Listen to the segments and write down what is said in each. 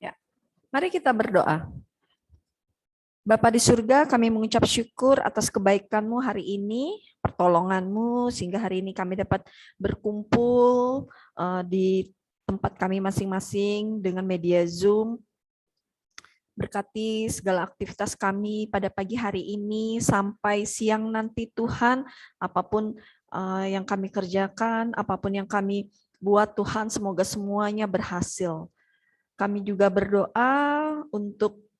Ya, mari kita berdoa. Bapa di surga, kami mengucap syukur atas kebaikan-Mu hari ini, pertolongan-Mu, sehingga hari ini kami dapat berkumpul di tempat kami masing-masing dengan media Zoom. Berkati segala aktivitas kami pada pagi hari ini sampai siang nanti Tuhan, apapun yang kami kerjakan, apapun yang kami buat Tuhan, semoga semuanya berhasil. Kami juga berdoa untuk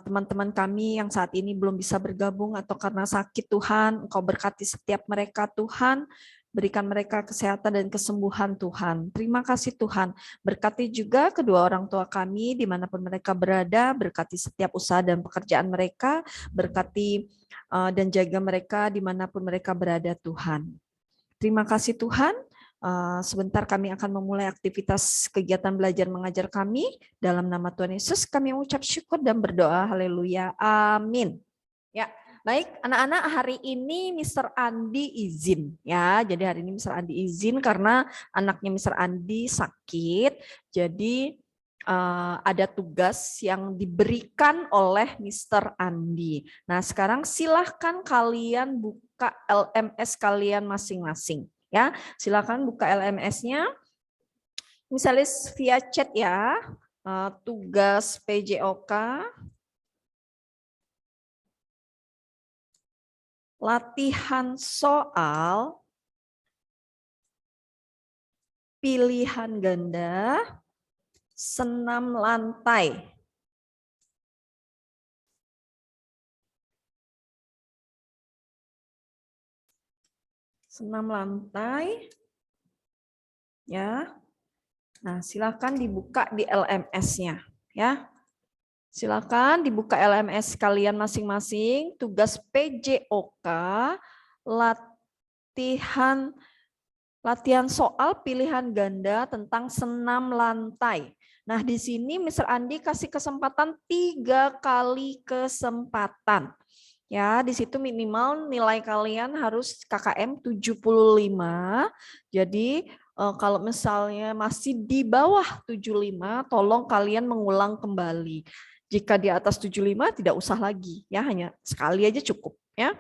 teman-teman kami yang saat ini belum bisa bergabung atau karena sakit Tuhan, Engkau berkati setiap mereka Tuhan, berikan mereka kesehatan dan kesembuhan Tuhan. Terima kasih Tuhan. Berkati juga kedua orang tua kami dimanapun mereka berada, berkati setiap usaha dan pekerjaan mereka, berkati dan jaga mereka dimanapun mereka berada Tuhan. Terima kasih Tuhan. Sebentar kami akan memulai aktivitas kegiatan belajar mengajar kami. Dalam nama Tuhan Yesus kami mengucap syukur dan berdoa. Haleluya. Amin. Ya, baik anak-anak, hari ini Mr. Andi izin ya. Jadi hari ini Mr. Andi izin karena anaknya Mr. Andi sakit. Jadi ada tugas yang diberikan oleh Mr. Andi. Nah, sekarang silahkan kalian buka LMS kalian masing-masing. Ya, silakan buka LMS-nya. Misalnya via chat ya, tugas PJOK, latihan soal, pilihan ganda, senam lantai. Senam lantai. Ya. Nah, silakan dibuka di LMS-nya ya. Silakan dibuka LMS kalian masing-masing, tugas PJOK, latihan soal pilihan ganda tentang senam lantai. Nah, di sini Mr. Andi kasih kesempatan 3 kali kesempatan. Ya, di situ minimal nilai kalian harus KKM 75. Jadi kalau misalnya masih di bawah 75, tolong kalian mengulang kembali. Jika di atas 75 tidak usah lagi, ya hanya sekali aja cukup, ya.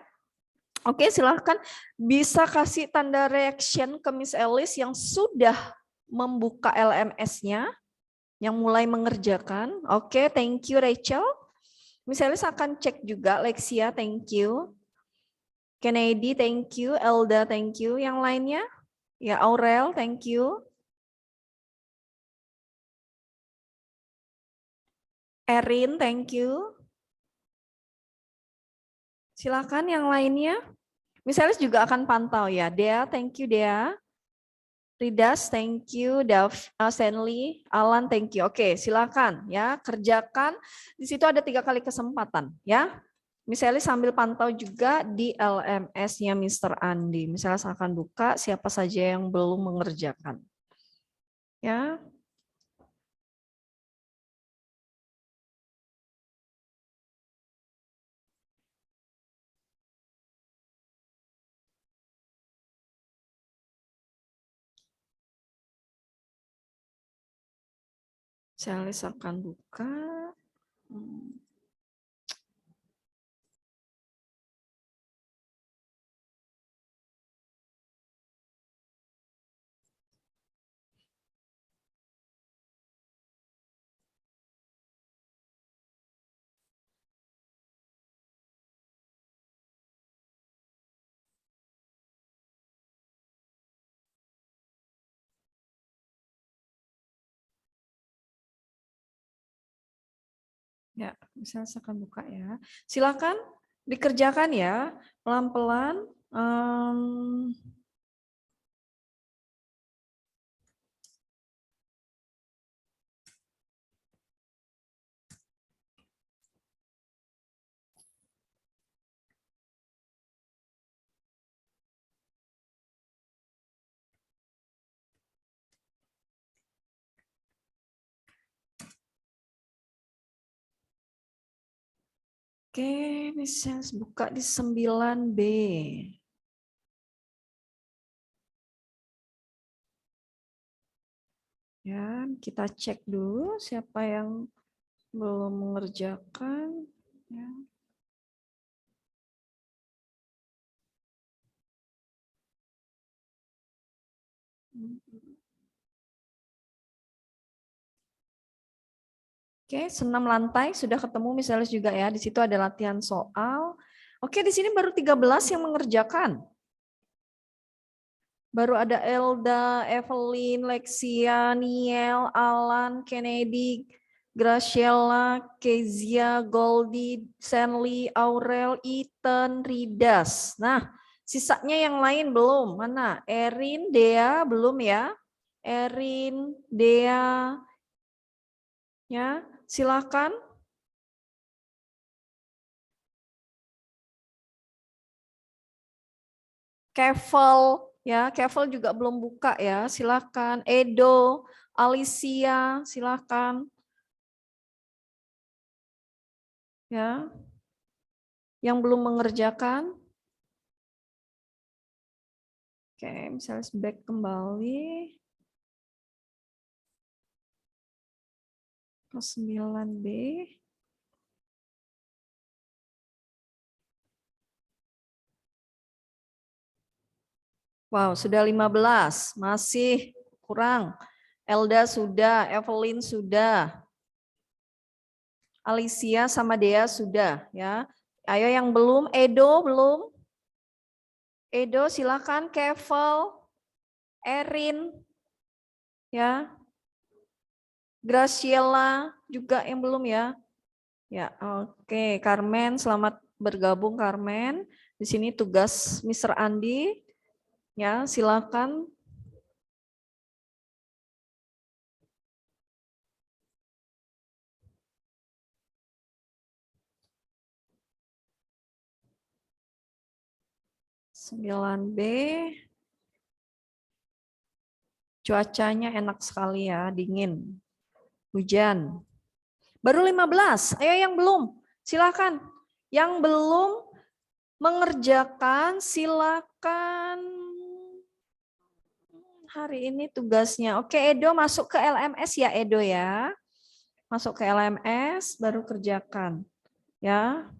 Oke, silahkan bisa kasih tanda reaction ke Miss Alice yang sudah membuka LMS-nya, yang mulai mengerjakan. Oke, thank you Rachel. Miss Alice akan cek juga. Lexia, thank you. Kennedy, thank you. Elda, thank you. Yang lainnya? Ya, Aurel, thank you. Erin, thank you. Silakan yang lainnya. Miss Alice juga akan pantau ya. Dea, thank you Dea. Ridas, thank you. Stanley, Alan, thank you. Oke, silakan ya, kerjakan. Di situ ada 3 kali kesempatan ya. Misalnya sambil pantau juga di LMS-nya Mr. Andi. Misalnya saya akan buka siapa saja yang belum mengerjakan. Ya. Saya akan buka. Ya, misalnya saya akan buka ya. Silakan dikerjakan ya, pelan-pelan. Oke, misalnya buka di 9B. Ya, kita cek dulu siapa yang belum mengerjakan. Ya. Oke, senam lantai sudah ketemu misalnya juga ya. Di situ ada latihan soal. Oke, di sini baru 13 yang mengerjakan. Baru ada Elda, Evelyn, Lexia, Niel, Alan, Kennedy, Graciela, Kezia, Goldie, Senli, Aurel, Ethan, Ridas. Nah, sisanya yang lain belum. Mana? Erin, Dea belum ya? Erin, Dea, ya, silakan. Kevel, ya, Kevel juga belum buka ya. Silakan. Edo, Alicia, silakan. Ya. Yang belum mengerjakan. Oke, misalnya back kembali ke 9B. Wow, sudah 15, masih kurang. Elda sudah, Evelyn sudah. Alicia sama Dea sudah ya. Ayo yang belum, Edo belum. Edo silakan, Kevel, Erin, ya. Graciela juga yang belum ya. Ya, oke. Carmen, selamat bergabung Carmen. Di sini tugas Mr. Andi. Ya, silakan. Sembilan B. Cuacanya enak sekali ya, dingin. Hujan. Baru 15. Ayo yang belum. Silakan. Yang belum mengerjakan silakan. Hari ini tugasnya. Oke, Edo masuk ke LMS ya, Edo ya. Masuk ke LMS baru kerjakan. Ya.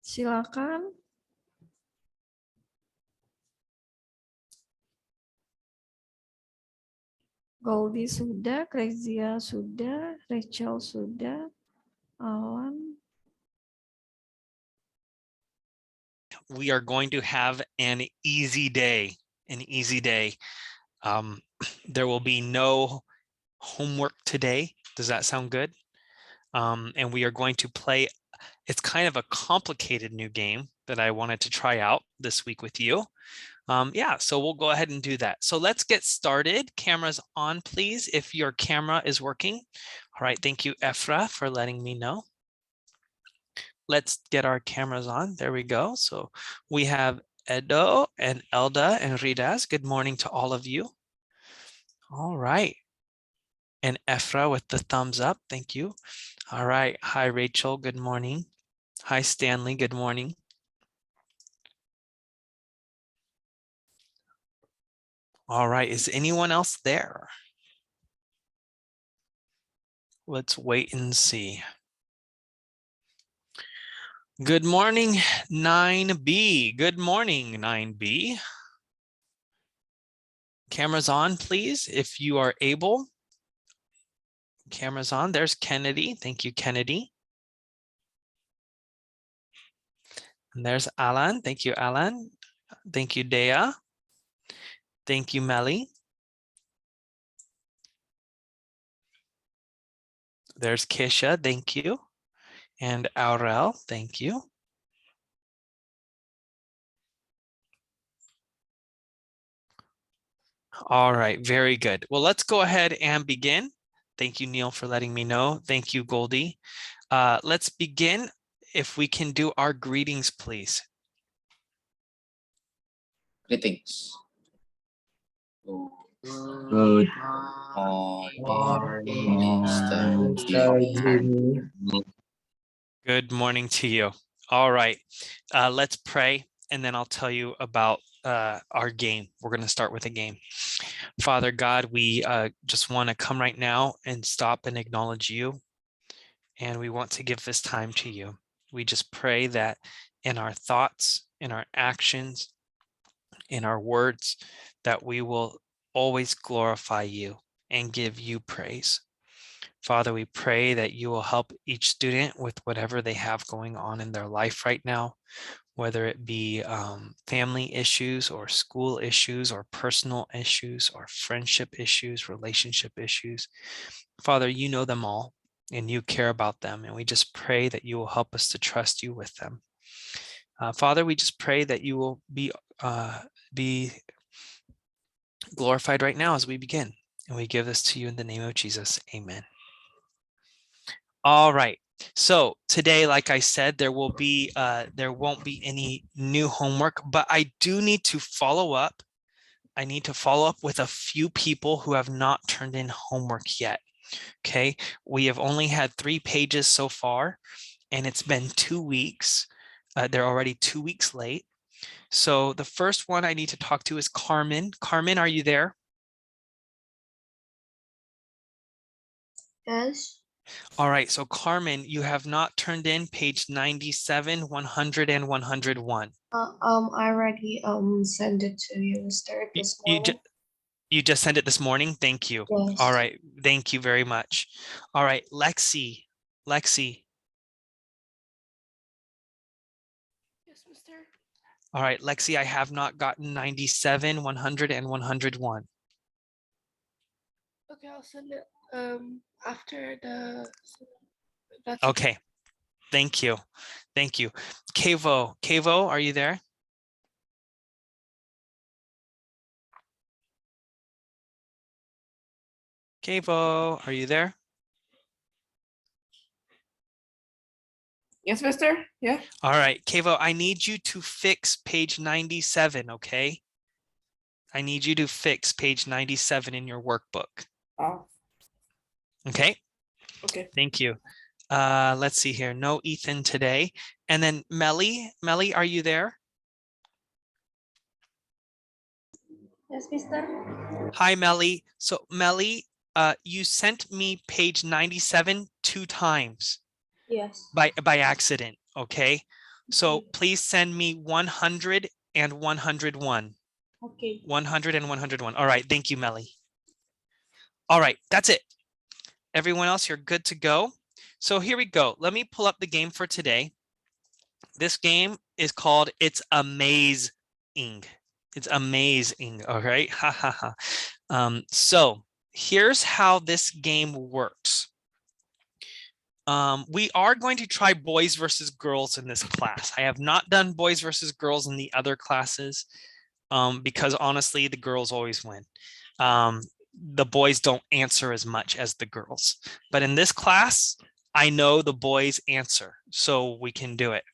Silakan. Goldie sudah, Kezia sudah, Rachel sudah, Alan. We are going to have an easy day, there will be no homework today. Does that sound good? And we are going to play, it's kind of a complicated new game that I wanted to try out this week with you. Yeah, so we'll go ahead and do that. So let's get started. Cameras on, please, if your camera is working. All right, thank you, Efra, for letting me know. Let's get our cameras on. There we go. So we have Edo and Elda and Ridas. Good morning to all of you. All right. And Efra with the thumbs up. Thank you. All right. Hi, Rachel. Good morning. Hi, Stanley. Good morning. All right. Is anyone else there? Let's wait and see. Good morning, 9B. Good morning, 9B. Cameras on, please, if you are able. Cameras on. There's Kennedy. Thank you, Kennedy. And there's Alan. Thank you, Alan. Thank you, Dea. Thank you, Melly. There's Kisha. Thank you. And Aurel. Thank you. All right. Very good. Well, let's go ahead and begin. Thank you, Neil, for letting me know. Thank you, Goldie. Let's begin. If we can do our greetings, please. Greetings. Good Good morning to you. All right, let's pray. and then I'll tell you about our game. We're going to start with a game. Father God, we just want to come right now and stop and acknowledge you. And we want to give this time to you. We just pray that in our thoughts, in our actions, in our words, that we will always glorify you and give you praise. Father, we pray that you will help each student with whatever they have going on in their life right now, whether it be family issues or school issues or personal issues or friendship issues, relationship issues. Father, you know them all and you care about them. And we just pray that you will help us to trust you with them. Father, we just pray that you will be glorified right now as we begin. And we give this to you in the name of Jesus. Amen. All right. So today, like I said, there won't be any new homework, but I do need to follow up. I need to follow up with a few people who have not turned in homework yet. Okay. We have only had 3 pages so far, and it's been 2 weeks. They're already 2 weeks late. So the first one I need to talk to is Carmen. Carmen, are you there? Yes. All right, so Carmen, you have not turned in page 97, 100, and 101. I already sent it to you, Mr. this morning. You just sent it this morning? Thank you. Yes. All right, thank you very much. All right, Lexi. Yes, Mr. All right, Lexi, I have not gotten 97, 100, and 101. Okay, I'll send it after the. That's Okay, thank you. Thank you. Kevo, are you there? Kevo, are you there? Yes, Mister. Yeah. All right, Kevo, I need you to fix page 97, okay? I need you to fix page 97 in your workbook. Oh. Okay, Okay. thank you. Let's see here. No Ethan today. And then Melly, are you there? Yes, Mister. Hi, Melly. So Melly, you sent me page 97 2 times Yes. by accident, okay? So Okay. please send me 100 and 101. Okay. 100 and 101. All right, thank you, Melly. All right, that's it. Everyone else, you're good to go. So here we go. Let me pull up the game for today. This game is called It's Amazing. It's amazing. All right. Ha ha ha. So here's how this game works. We are going to try boys versus girls in this class. I have not done boys versus girls in the other classes because honestly, the girls always win. The boys don't answer as much as the girls. But in this class, I know the boys answer, so we can do it.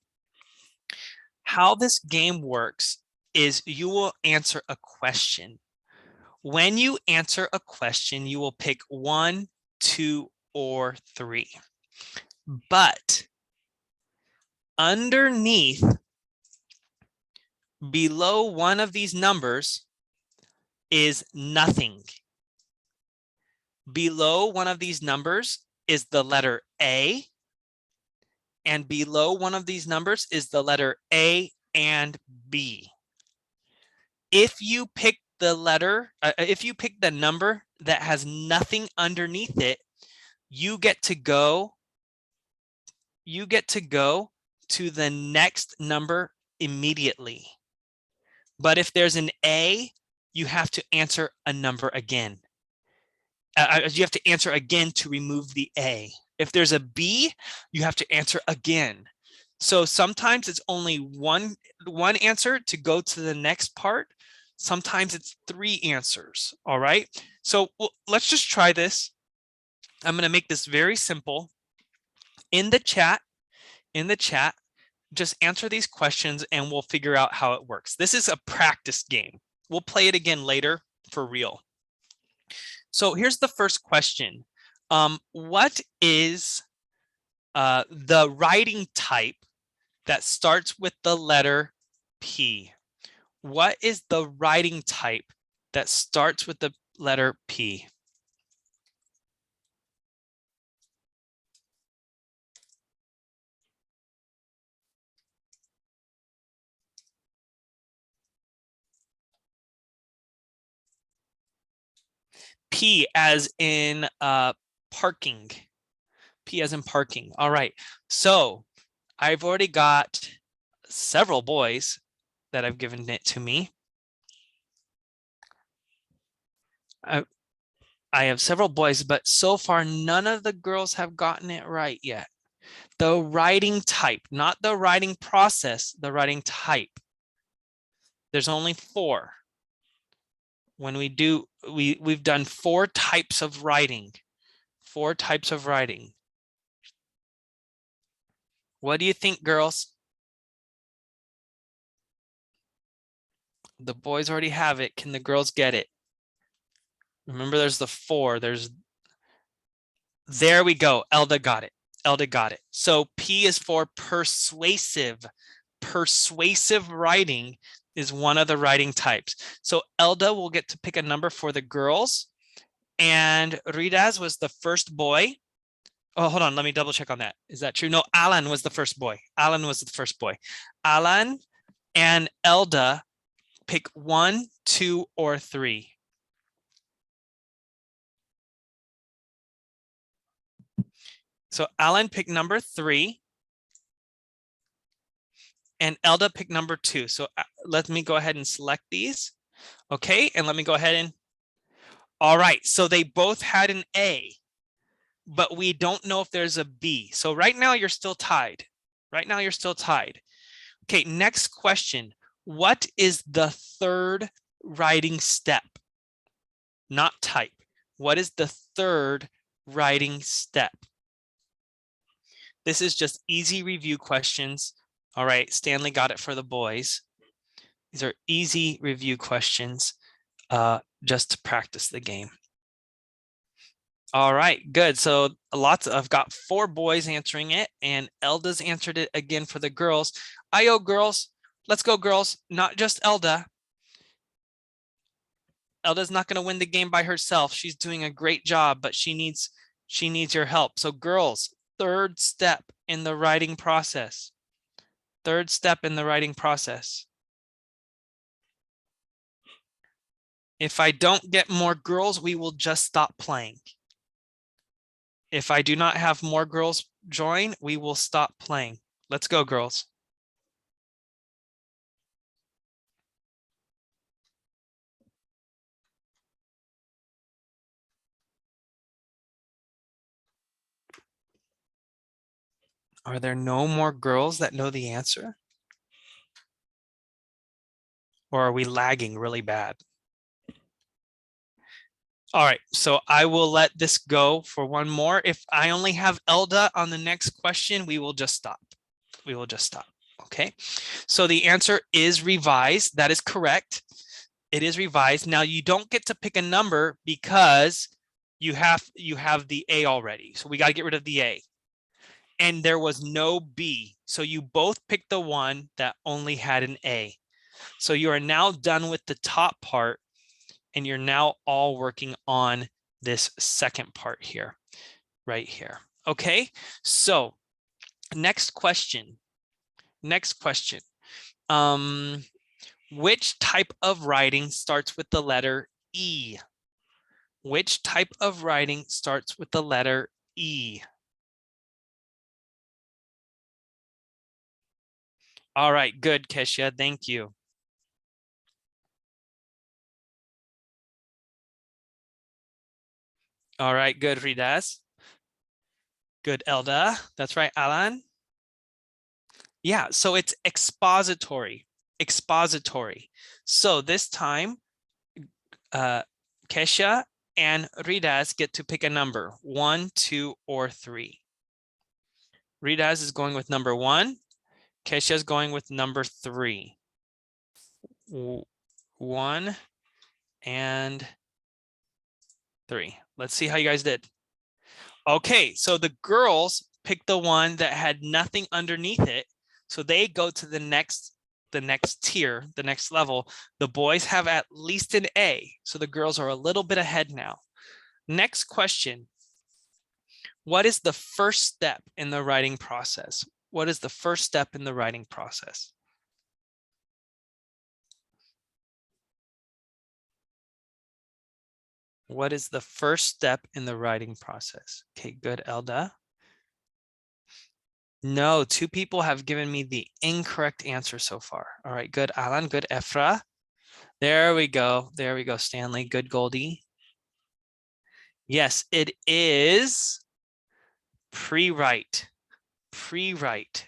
How this game works is you will answer a question. When you answer a question, you will pick 1, 2, or 3. But underneath, below one of these numbers is nothing. Below one of these numbers is the letter A, and below one of these numbers is the letter A and B. If you pick the number that has nothing underneath it, you get to go to the next number immediately. But if there's an A, you have to answer a number again. You have to answer again to remove the A. If there's a B, you have to answer again. So sometimes it's only one answer to go to the next part. Sometimes it's 3 answers. All right. So let's just try this. I'm going to make this very simple. In the chat, just answer these questions and we'll figure out how it works. This is a practice game. We'll play it again later for real. So here's the first question. What is the writing type that starts with the letter P. What is the writing type that starts with the letter P? P as in parking. P as in parking. All right. So I've already got several boys that have given it to me. I have several boys, but so far none of the girls have gotten it right yet. The writing type, not the writing process, the writing type. There's only 4. When we do, we've done 4 types of writing. 4 types of writing. What do you think, girls? The boys already have it. Can the girls get it? Remember, there's the 4. There we go. Elda got it. Elda got it. So P is for persuasive. Persuasive writing is one of the writing types. So Elda will get to pick a number for the girls. And Ridaz was the first boy. Oh, hold on. Let me double check on that. Is that true? No, Alan was the first boy. Alan was the first boy. Alan and Elda pick 1, 2, or 3. So Alan picked number 3. And Elda picked number 2. So let me go ahead and select these. Okay, and let me go ahead and. All right, so they both had an A, but we don't know if there's a B. So right now you're still tied. Right now you're still tied. Okay, next question. What is the third writing step? Not type. What is the third writing step? This is just easy review questions. All right, Stanley got it for the boys. These are easy review questions just to practice the game. All right, good. So I've got 4 boys answering it, and Elda's answered it again for the girls. Ayo, girls. Let's go, girls. Not just Elda. Elda's not going to win the game by herself. She's doing a great job, but she needs your help. So girls, third step in the writing process. Third step in the writing process. If I don't get more girls, we will just stop playing. If I do not have more girls join, we will stop playing. Let's go, girls. Are there no more girls that know the answer? Or are we lagging really bad? All right, so I will let this go for one more. If I only have Elda on the next question, we will just stop. We will just stop. Okay, so the answer is revised. That is correct. It is revised. Now you don't get to pick a number because you have the A already. So we got to get rid of the A. And there was no B. So you both picked the one that only had an A. So you are now done with the top part, and you're now all working on this second part here, right here. Okay, so next question. Next question. Which type of writing starts with the letter E? Which type of writing starts with the letter E? All right, good, Kesha, thank you. All right, good, Ridaz. Good, Elda. That's right, Alan. Yeah, so it's expository. Expository. So this time, Kesha and Ridaz get to pick a number, 1, 2, or 3. Ridaz is going with number 1. Kesha is going with number 3. 1 and 3. Let's see how you guys did. Okay, so the girls picked the one that had nothing underneath it. So they go to the next the next tier, the next level, the boys have at least an A. So the girls are a little bit ahead now. Next question. What is the first step in the writing process? What is the first step in the writing process? What is the first step in the writing process? Okay, good, Elda. No, 2 people have given me the incorrect answer so far. All right, good, Alan, good, Efra. There we go. There we go, Stanley. Good, Goldie. Yes, it is pre-write. Pre-write.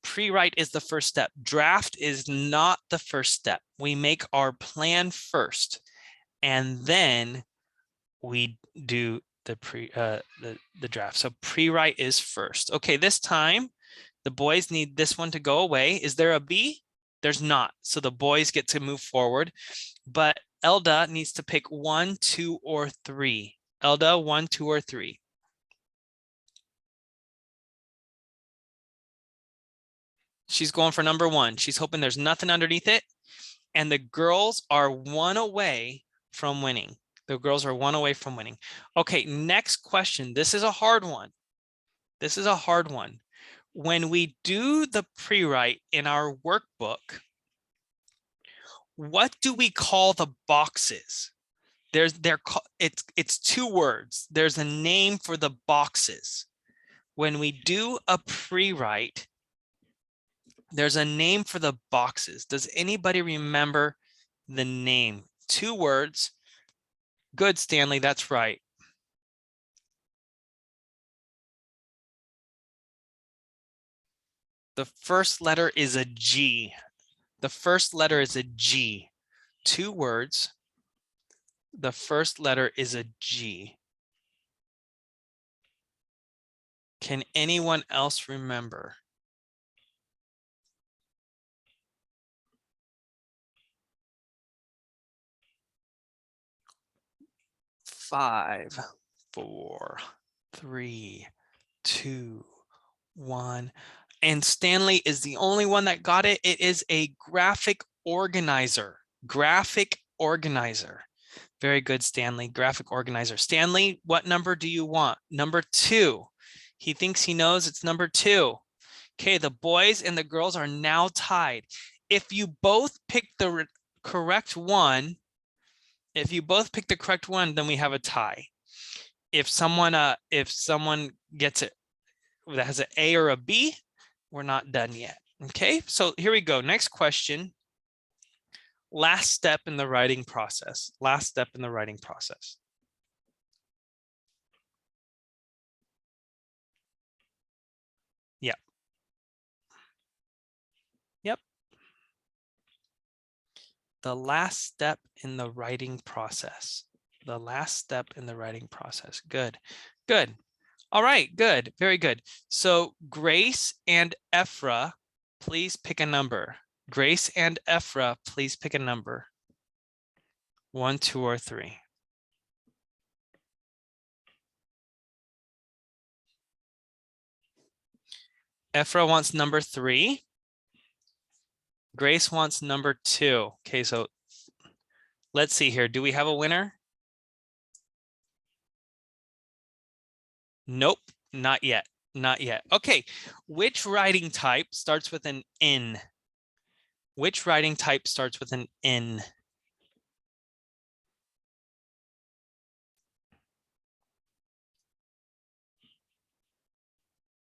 Pre-write is the first step. Draft is not the first step. We make our plan first, and then we do the draft. So pre-write is first. Okay, this time the boys need this one to go away. Is there a B? There's not. So the boys get to move forward, but Elda needs to pick 1, 2, or 3. Elda, 1, 2, or 3. She's going for number 1. She's hoping there's nothing underneath it. And the girls are 1 away from winning. The girls are 1 away from winning. Okay, next question. This is a hard one. This is a hard one. When we do the pre-write in our workbook, what do we call the boxes? It's 2 words. There's a name for the boxes. When we do a pre-write, there's a name for the boxes. Does anybody remember the name? 2 words. Good, Stanley, that's right. The first letter is a G. The first letter is a G. 2 words. The first letter is a G. Can anyone else remember? Five, 4, 3, 2, 1. And Stanley is the only one that got it. It is a graphic organizer. Graphic organizer. Very good, Stanley. Graphic organizer. Stanley, what number do you want? Number 2. He thinks he knows it's number 2. Okay, the boys and the girls are now tied. If you both pick the correct one, then we have a tie. If someone gets it that has an A or a B, we're not done yet. Okay, so here we go. Next question. Last step in the writing process. Last step in the writing process. Yep. Yep. The last step in the writing process. The last step in the writing process. Good. Good. All right, good. Very good. So Grace and Efra, please pick a number. Grace and Efra, please pick a number. 1, 2, or 3. Efra wants number 3. Grace wants number 2. Okay, so let's see here. Do we have a winner? Nope, not yet. Not yet. Okay, which writing type starts with an N? Which writing type starts with an N?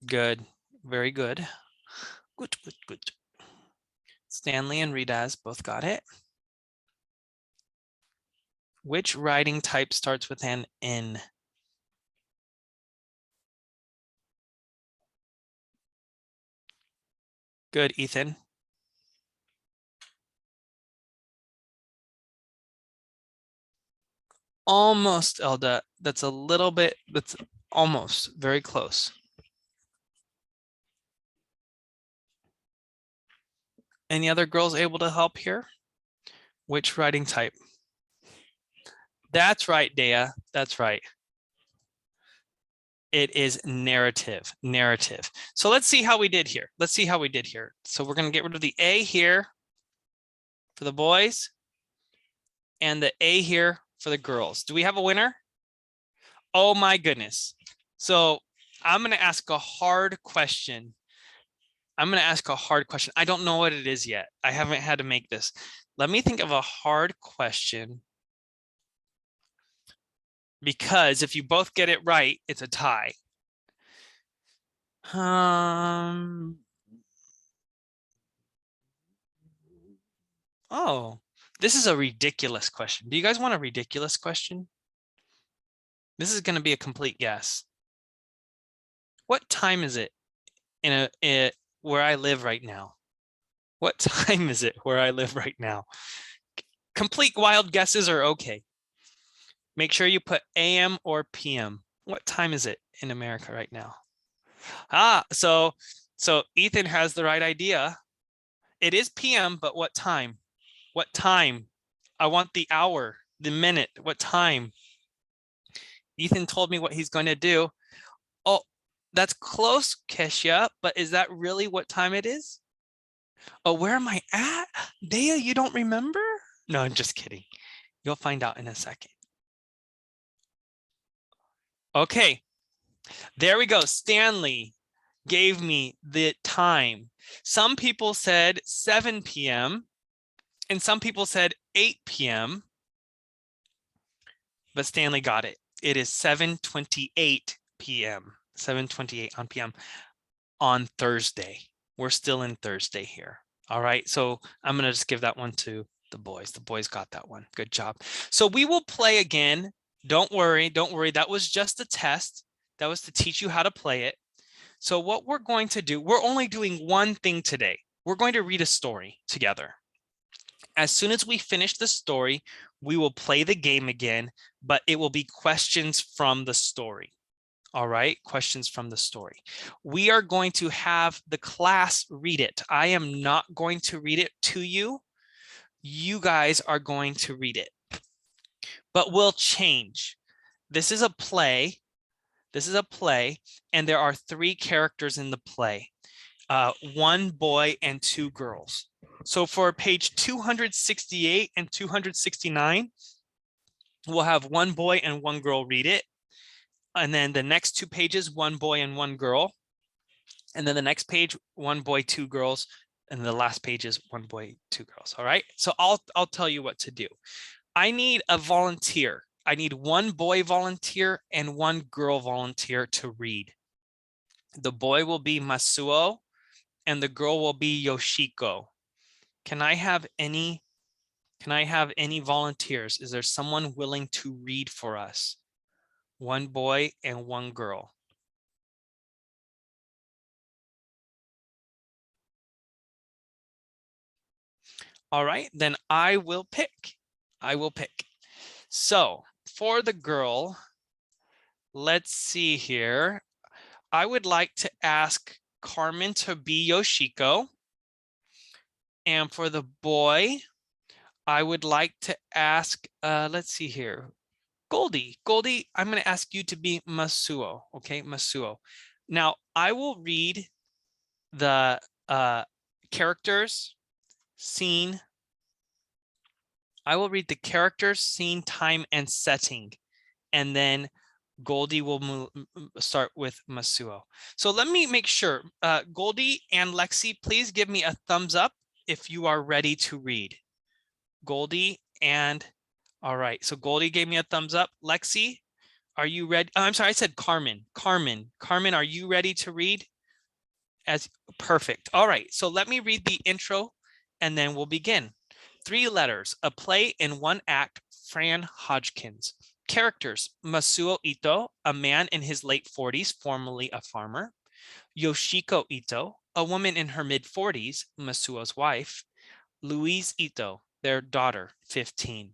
Good. Very good. Good, good, good. Stanley and Ridaz both got it. Which writing type starts with an N? Good, Ethan. Almost, Elda. That's a little bit, that's almost very close. Any other girls able to help here? Which writing type? That's right, Dea. That's right. It is narrative, narrative. So let's see how we did here. Let's see how we did here. So we're going to get rid of the A here. for the boys and the A here for the girls. Do we have a winner? Oh my goodness. So I'm going to ask a hard question. I don't know what it is yet. I haven't had to make this. Let me think of a hard question. Because if you both get it right, it's a tie. Oh, this is a ridiculous question. Do you guys want a ridiculous question? This is going to be a complete guess. What time is it where I live right now? What time is it where I live right now? Complete wild guesses are okay. Make sure you put AM or PM. What time is it in America right now? So Ethan has the right idea. It is PM, but what time? What time? I want the hour, the minute, what time? Ethan told me what he's going to do. Oh, that's close, Kesha, but is that really what time it is? Oh, where am I at? Dea, you don't remember? No, I'm just kidding. You'll find out in a second. Okay, there we go. Stanley gave me the time. Some people said 7 p.m. and some people said 8 p.m. But Stanley got it. It is 7:28 p.m. 7:28 on p.m. on Thursday. We're still in Thursday here. All right, so I'm going to just give that one to the boys. The boys got that one. Good job. So we will play again. Don't worry. Don't worry. That was just a test. That was to teach you how to play it. So what we're going to do, we're only doing one thing today. We're going to read a story together. As soon as we finish the story, we will play the game again, but it will be questions from the story. All right, questions from the story. We are going to have the class read it. I am not going to read it to you. You guys are going to read it, but we'll change. This is a play. This is a play, and there are 3 characters in the play. 1 boy and 2 girls. So for page 268 and 269, we'll have 1 boy and 1 girl read it. And then the next 2 pages, 1 boy and 1 girl. And then the next page, 1 boy, 2 girls. And the last page is 1 boy, 2 girls. All right. So I'll tell you what to do. I need a volunteer. I need 1 boy volunteer and 1 girl volunteer to read. The boy will be Masuo and the girl will be Yoshiko. Can I have any volunteers? Is there someone willing to read for us? 1 boy and 1 girl. All right, then I will pick. So for the girl, let's see here. I would like to ask Carmen to be Yoshiko. And for the boy, I would like to ask, let's see here. Goldie, I'm going to ask you to be Masuo. Okay, Masuo. Now I will read the characters, scene. I will read the characters, scene, time, and setting. And then Goldie will start with Masuo. So let me make sure. Goldie and Lexi, please give me a thumbs up if you are ready to read. Goldie and, all right. So Goldie gave me a thumbs up. Lexi, are you ready? Oh, I'm sorry, I said Carmen. Carmen, are you ready to read? Perfect. All right. So let me read the intro and then we'll begin. 3 letters, a play in 1 act, Fran Hodgkins. Characters, Masuo Ito, a man in his late 40s, formerly a farmer. Yoshiko Ito, a woman in her mid-40s, Masuo's wife. Louise Ito, their daughter, 15.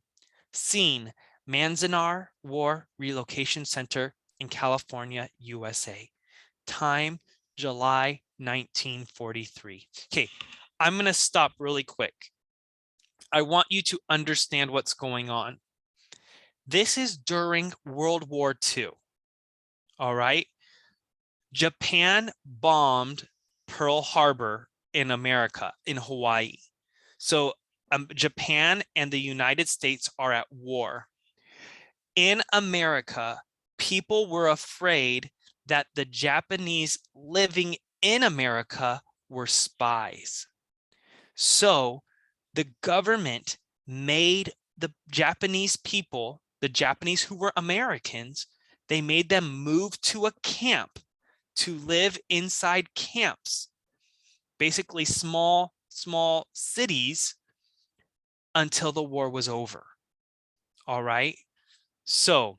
Scene, Manzanar War Relocation Center in California, USA. Time, July 1943. Okay, I'm going to stop really quick. I want you to understand what's going on. This is during World War II. All right. Japan bombed Pearl Harbor in America, in Hawaii. So Japan and the United States are at war. In America, people were afraid that the Japanese living in America were spies. So the government made the Japanese people, the Japanese who were Americans, they made them move to a camp to live inside camps, basically small cities, until the war was over. All right. So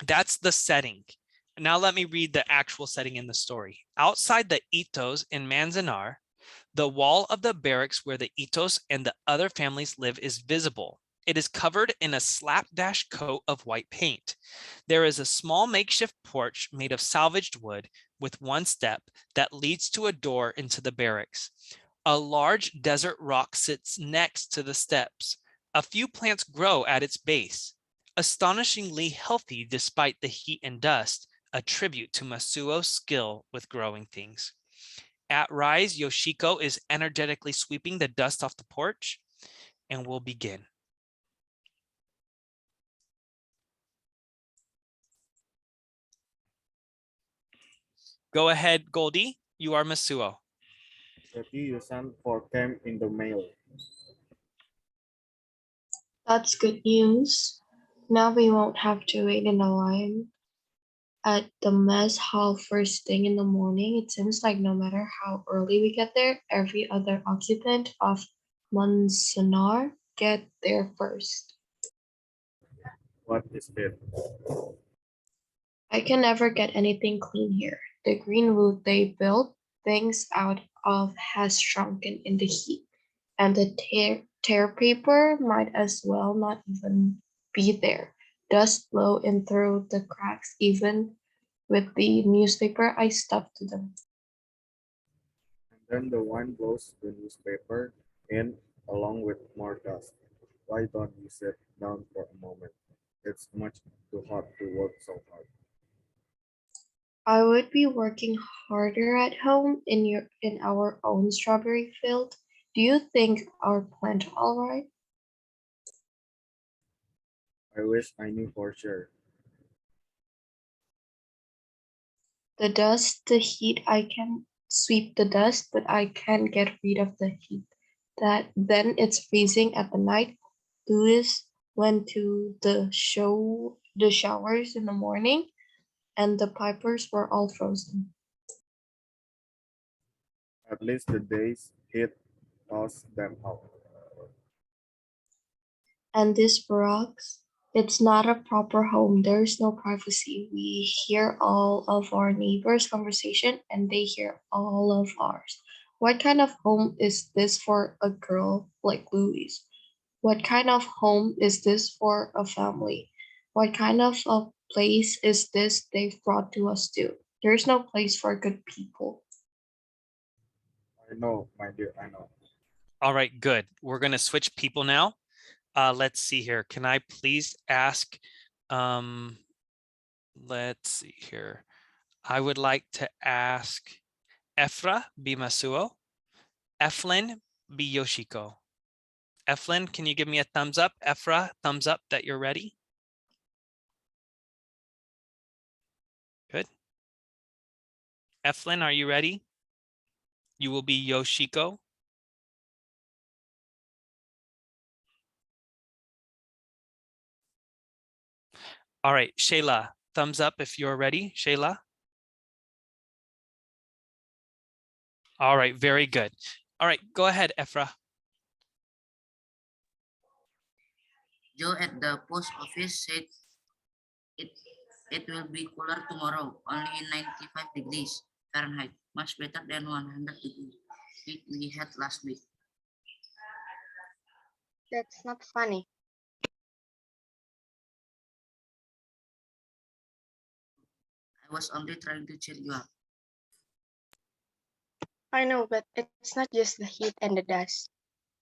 that's the setting. Now let me read the actual setting in the story. Outside the Itos in Manzanar, the wall of the barracks where the Itos and the other families live is visible. It is covered in a slapdash coat of white paint. There is a small makeshift porch made of salvaged wood with one step that leads to a door into the barracks. A large desert rock sits next to the steps. A few plants grow at its base. Astonishingly healthy despite the heat and dust, a tribute to Masuo's skill with growing things. At rise, Yoshiko is energetically sweeping the dust off the porch, and we'll begin. Go ahead, Goldie. You are Masuo. Jadi you sent for camp in the mail. That's good news. Now we won't have to wait in a line at the mess hall first thing in the morning. It seems like no matter how early we get there, every other occupant of Manzanar get there first. What is it? I can never get anything clean here. The green wood they built things out of has shrunken in the heat, and the tear paper might as well not even be there. Dust blow in through the cracks, even with the newspaper I stuffed to them. And then the wind blows the newspaper in along with more dust. Why don't you sit down for a moment? It's much too hot to work so hard. I would be working harder at home in our own strawberry field. Do you think our plant all right? I wish I knew for sure. The dust, the heat, I can sweep the dust, but I can't get rid of the heat. Then it's freezing at the night. Louis went to the showers in the morning, and the pipers were all frozen. At least the days heat thaws them out. And this barracks, it's not a proper home. There's no privacy. We hear all of our neighbors' conversation, and they hear all of ours. What kind of home is this for a girl like Louise? What kind of home is this for a family? What kind of a place is this they've brought to us to? There's no place for good people. I know, my dear, I know. All right, good. We're going to switch people now. Let's see here. Can I please ask, let's see here. I would like to ask Efra be Masuo, Eflin be Yoshiko. Eflin, can you give me a thumbs up? Efra, thumbs up that you're ready. Good. Eflin, are you ready? You will be Yoshiko. All right, Shayla, thumbs up if you're ready. Shayla. All right, very good. All right, go ahead, Efra. Joe at the post office said it will be cooler tomorrow, only 95 degrees Fahrenheit, much better than 100 degrees we had last week. That's not funny. I was only trying to cheer you up. I know, but it's not just the heat and the dust.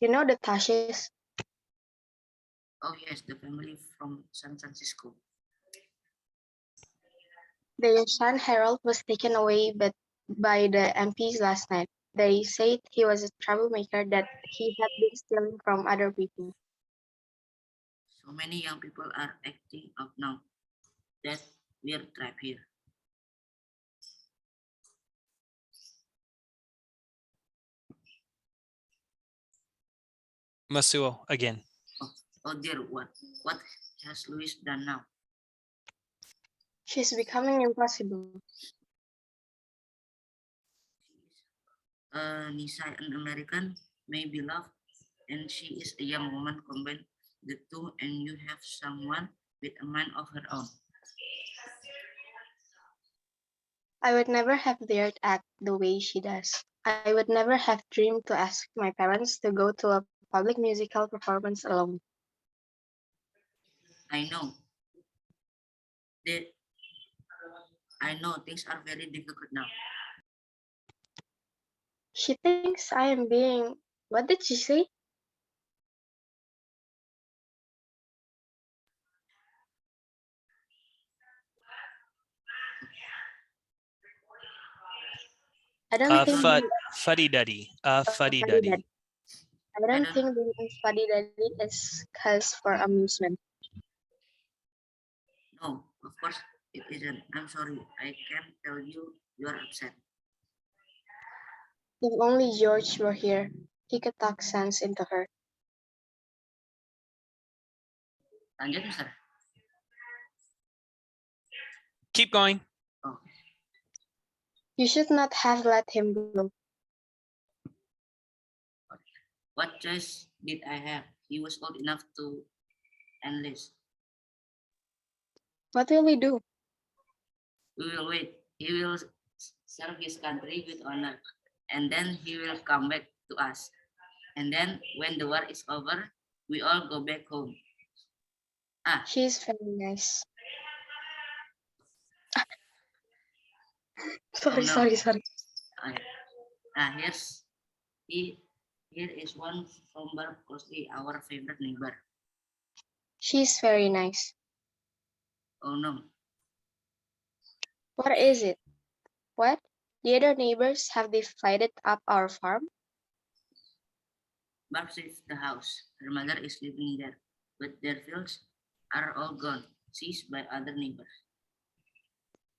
You know the Tashes? Oh yes, the family from San Francisco. Their son Harold was taken away by the MPs last night. They said he was a troublemaker, that he had been stealing from other people. So many young people are acting up now that we're trapped here. Masuo again. Oh dear, what has Louis done now? She's becoming impossible. Nisa, an American, may be loved, and she is a young woman. Combine the two, and you have someone with a mind of her own. I would never have dared act the way she does. I would never have dreamed to ask my parents to go to a public musical performance alone. I know. That I know things are very difficult now. She thinks I am being, what did she say? I don't think Fuddy duddy. Fuddy fuddy duddy. duddy. I don't don't- think being fuddy duddy is cause for amusement. No, of course it isn't. I'm sorry. I can't tell you are upset. If only George were here, he could talk sense into her. Lanjut, Mister. Keep going. Oh, You should not have let him go. what choice did I have? He was old enough to enlist. What will we do? We will wait. He will serve his country with honor, and then he will come back to us. And then, when the war is over, we all go back home. Ah, She's very nice. Sorry, no. sorry. Here's here is one from Barclay, our favorite neighbor. She's very nice. Oh no, What is it? What? The other neighbors, have divided up our farm? Barb saved the house. Her mother is living there, but their fields are all gone, seized by other neighbors.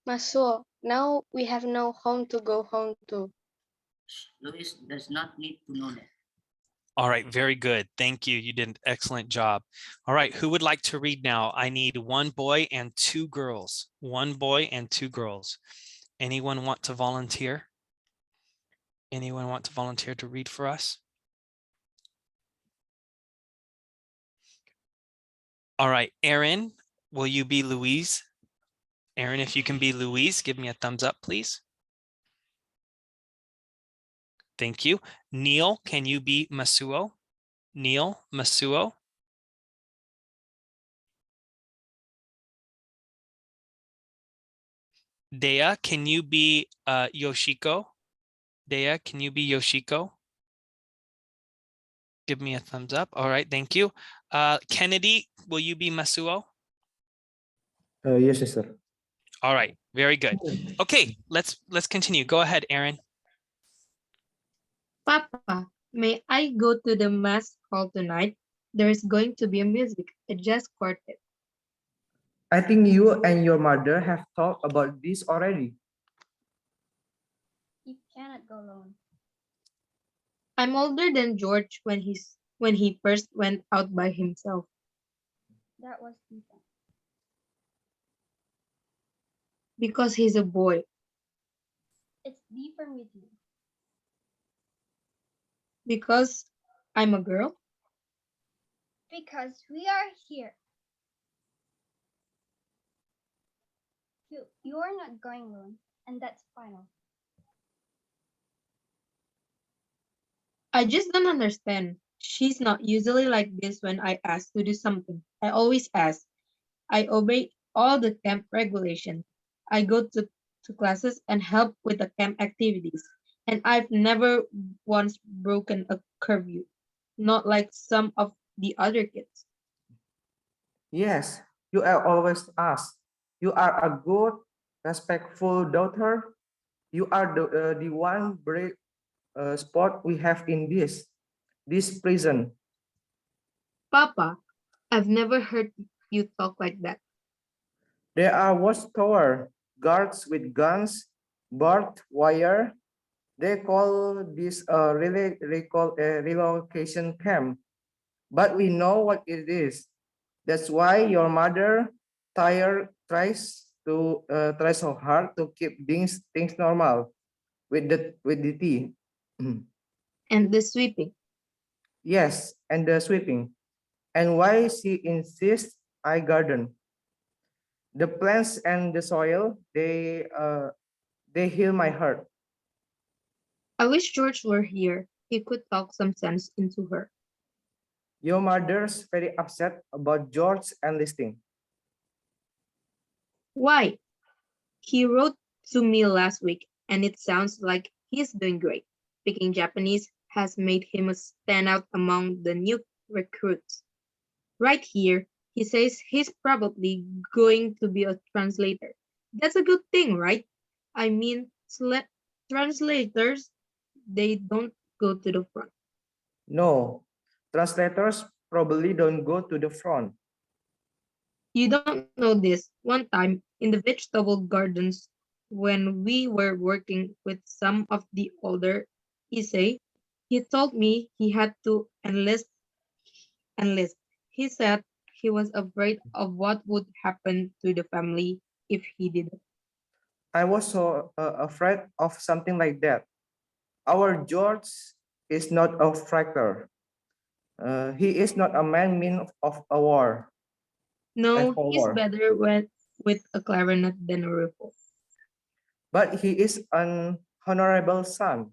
Masuo, now we have no home to go home to. Louis does not need to know that. All right, very good. Thank you. You did an excellent job. All right, who would like to read now? I need one boy and two girls. One boy and two girls. Anyone want to volunteer? Anyone want to volunteer to read for us? All right, Aaron, will you be Louise? Aaron, if you can be Louise, give me a thumbs up, please. Thank you. Neil, can you be Masuo? Neil, Masuo. Dea, can you be Yoshiko? Dea, can you be Yoshiko? Give me a thumbs up. All right, thank you. Kennedy, will you be Masuo? Yes, sir. All right, very good. Okay, let's continue. Go ahead, Aaron. Papa, may I go to the mass hall tonight? There is going to be a music, a jazz quartet. I think you and your mother have talked about this already. You cannot go alone. I'm older than George when he first went out by himself. That was different. Because he's a boy. It's different with you. Because I'm a girl. Because we are here. You are not going alone, and that's final. I just don't understand. She's not usually like this when I ask to do something. I always ask. I obey all the camp regulations. I go to classes and help with the camp activities. And I've never once broken a curfew. Not like some of the other kids. Yes, you are always asked. You are a good, respectful daughter. You are the one sport we have in this prison. Papa, I've never heard you talk like that. There are watchtower guards with guns, barbed wire. They call this a relocation camp, but we know what it is. That's why your mother tries so hard to keep things normal with the tea. And the sweeping. Yes, and the sweeping. And why she insists I garden. The plants and the soil, they heal my heart. I wish George were here. He could talk some sense into her. Your mother's very upset about George enlisting. Why? He wrote to me last week, and it sounds like he's doing great. Speaking Japanese has made him a standout among the new recruits. Right here, he says he's probably going to be a translator. That's a good thing, right? I mean, translators, they don't go to the front. No, translators probably don't go to the front. You don't know this. One time in the vegetable gardens, when we were working with some of the older Issei, he told me he had to enlist. He said he was afraid of what would happen to the family if he didn't. I was so afraid of something like that. Our George is not a fighter. He is not a man mean of a war. No, For he's war. better with a clarinet than a rifle. But he is an honorable son.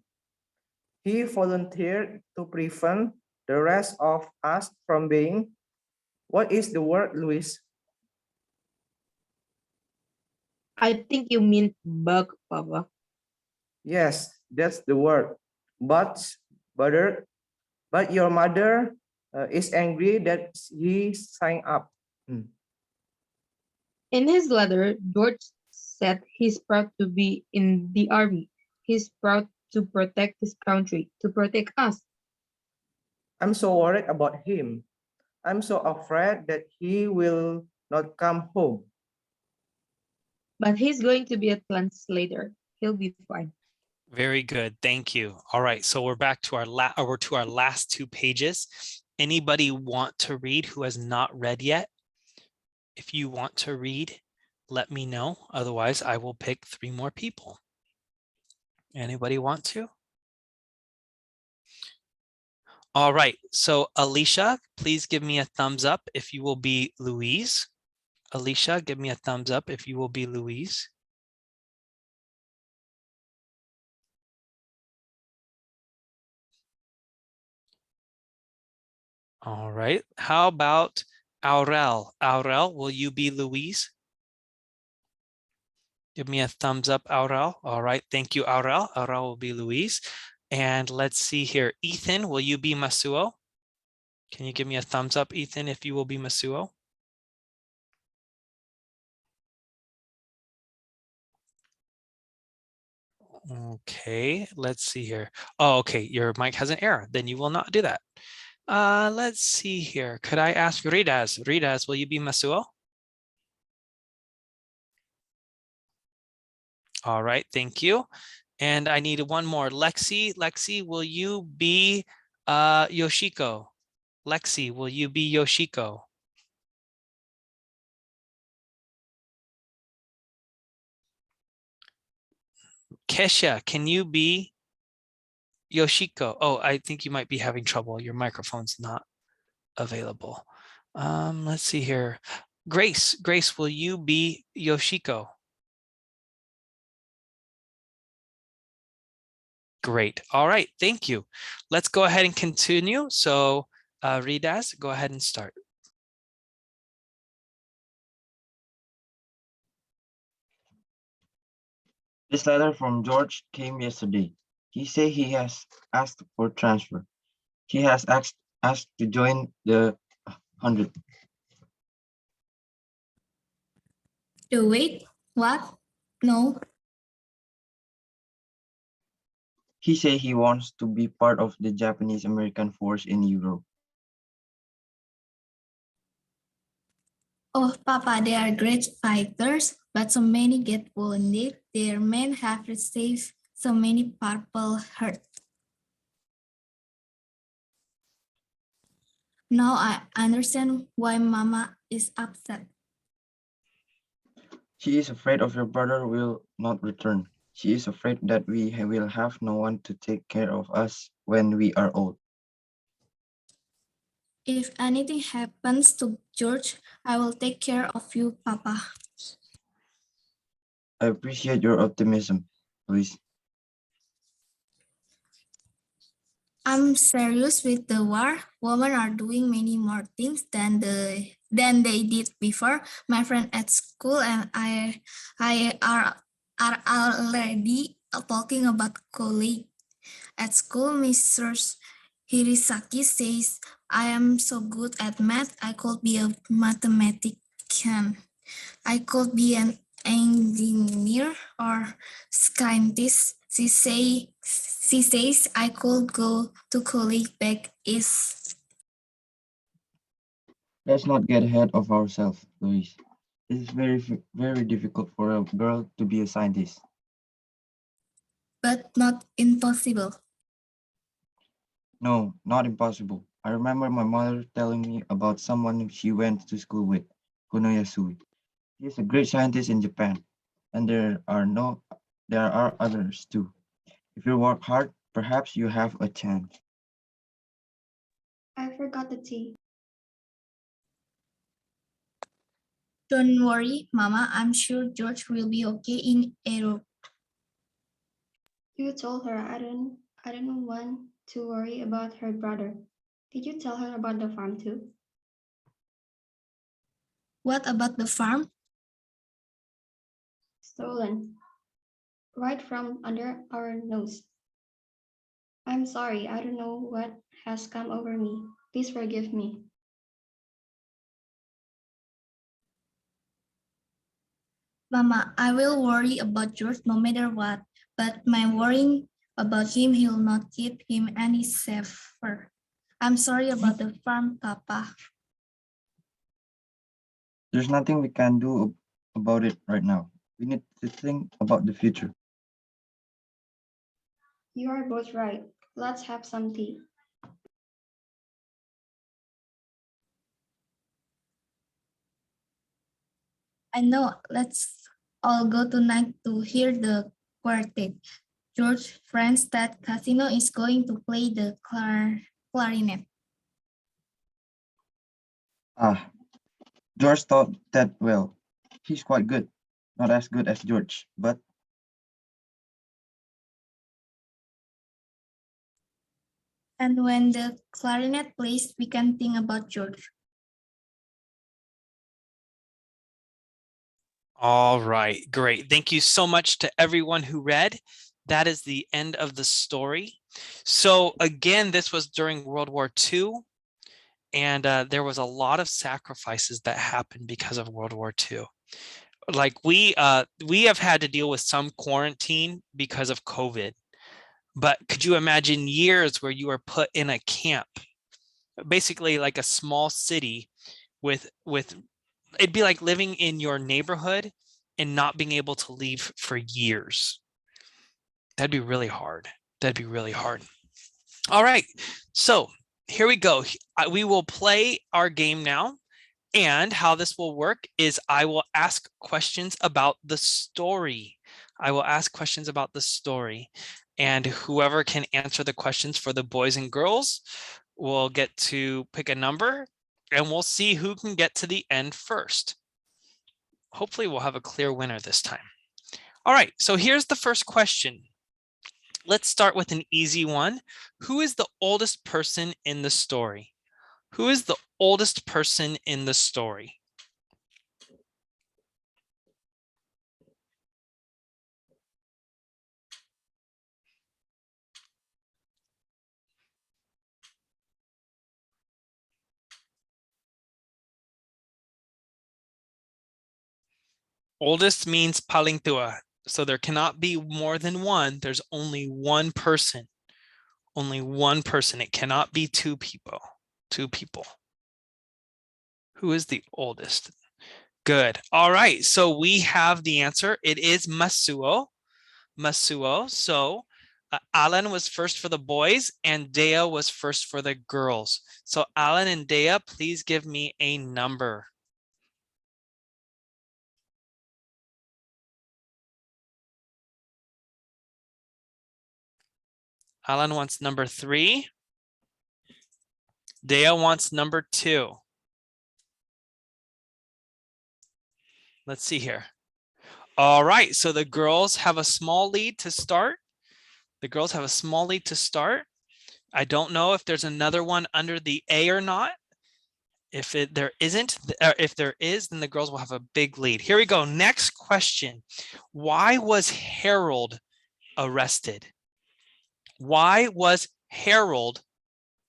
He volunteered to prevent the rest of us from being, what is the word, Luis? I think you mean bug, Papa. Yes, that's the word. But, brother, but your mother is angry that he signed up. In his letter, George said he's proud to be in the army. He's proud to protect his country, to protect us. I'm so worried about him. I'm so afraid that he will not come home. But he's going to be a translator. He'll be fine. Very good. Thank you. All right. So we're back to our last 2 pages. Anybody want to read who has not read yet? If you want to read, let me know. Otherwise, I will pick 3 more people. Anybody want to? All right. So Alicia, please give me a thumbs up if you will be Louise. Alicia, give me a thumbs up if you will be Louise. All right. How about Aurel? Aurel, will you be Louise? Give me a thumbs up, Aurel. All right. Thank you, Aurel. Aurel will be Louise. And let's see here. Ethan, will you be Masuo? Can you give me a thumbs up, Ethan, if you will be Masuo? Okay, let's see here. Oh, okay, your mic has an error. Then you will not do that. Let's see here. Could I ask Ridas? Ridas, will you be Masuo? All right, thank you. And I need one more. Lexi, Lexi, will you be Yoshiko? Lexi, will you be Yoshiko? Kesha, can you be Yoshiko? Oh, I think you might be having trouble. Your microphone's not available. Let's see here. Grace, Grace, will you be Yoshiko? Great. All right. Thank you. Let's go ahead and continue. So Ridas, go ahead and start. This letter from George came yesterday. He said he has asked for transfer. He has asked to join the 100. Wait, what? No. He say he wants to be part of the Japanese American force in Europe. Oh, Papa, they are great fighters, but so many get wounded. Their men have received so many purple hurt. Now I understand why Mama is upset. She is afraid of your brother will not return. She is afraid that we will have no one to take care of us when we are old. If anything happens to George, I will take care of you, Papa. I appreciate your optimism, Luis. I'm serious with the war. Women are doing many more things than they did before. My friend at school and I are already talking about college. At school, Mr. Hirisaki says I am so good at math. I could be a mathematician. I could be an engineer or scientist. She says I could go to college back east. Let's not get ahead of ourselves, Luis. It is very difficult for a girl to be a scientist. But not impossible. No, not impossible. I remember my mother telling me about someone she went to school with, Kunoyasui. He is a great scientist in Japan, and there are others too. If you work hard, perhaps you have a chance. I forgot the tea. Don't worry, Mama. I'm sure George will be okay in Europe. You told her I don't want to worry about her brother. Did you tell her about the farm too? What about the farm? Stolen. Right from under our nose. I'm sorry, I don't know what has come over me. Please forgive me. Mama, I will worry about George no matter what, but my worrying about him will not keep him any safer. I'm sorry about the farm, Papa. There's nothing we can do about it right now. We need to think about the future. You are both right. Let's have some tea. I know, let's all go tonight to hear the quartet. George's friend's that casino is going to play the clarinet. Ah, George taught that well. He's quite good. Not as good as George, but And when the clarinet plays, we can think about George. All right, great. Thank you so much to everyone who read. That is the end of the story. So again, this was during World War II, and there was a lot of sacrifices that happened because of World War II. Like we have had to deal with some quarantine because of COVID, but could you imagine years where you were put in a camp, basically like a small city with it'd be like living in your neighborhood and not being able to leave for years. That'd be really hard. That'd be really hard. All right, so here we go. We will play our game now. And how this will work is I will ask questions about the story. I will ask questions about the story. And whoever can answer the questions for the boys and girls will get to pick a number, and we'll see who can get to the end first. Hopefully we'll have a clear winner this time. All right, so here's the first question. Let's start with an easy one. Who is the oldest person in the story? Who is the oldest person in the story? Oldest means paling tua. So there cannot be more than one. There's only one person. Only one person. It cannot be two people. Two people. Who is the oldest? Good. All right. So we have the answer. It is Masuo. Masuo. So Alan was first for the boys and Dea was first for the girls. So Alan and Dea, please give me a number. Alan wants number 3. Dea wants number 2. Let's see here. All right, so the girls have a small lead to start. The girls have a small lead to start. I don't know if there's another one under the A or not. If there isn't, if there is, then the girls will have a big lead. Here we go. Next question. Why was Harold arrested? Why was Harold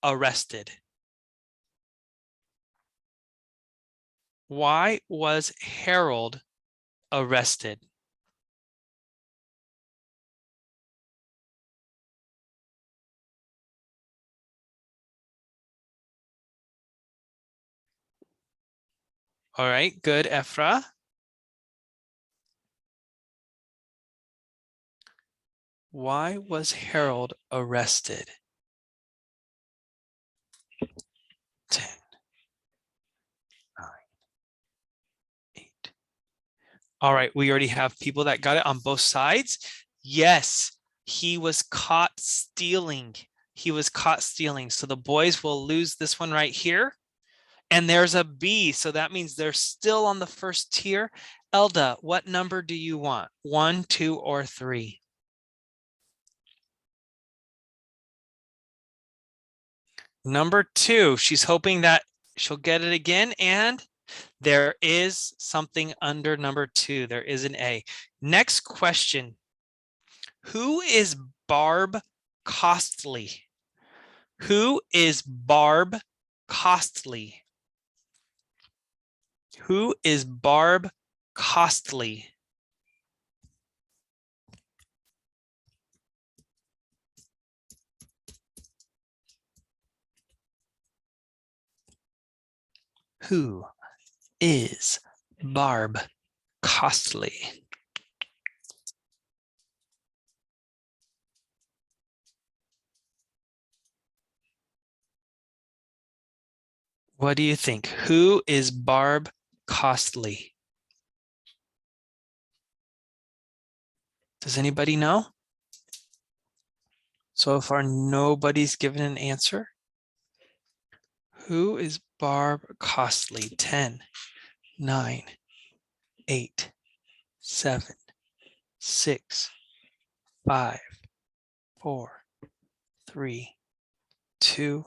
arrested? Why was Harold arrested? All right, good, Ephra. Why was Harold arrested? 10, 9, 8. All right, we already have people that got it on both sides. Yes, he was caught stealing. He was caught stealing. So the boys will lose this one right here. And there's a B, so that means they're still on the first tier. Elda, what number do you want? 1, 2, or 3? Number 2, she's hoping that she'll get it again, and there is something under number 2. There is an A. Next question. Who is Barb Costly? Who is Barb Costly? Who is Barb Costly? Who is Barb Costly? What do you think? Who is Barb Costly? Does anybody know? So far, nobody's given an answer. Who is Barb Costly? 10, 9, 8, 7, 6, 5, 4, 3, 2,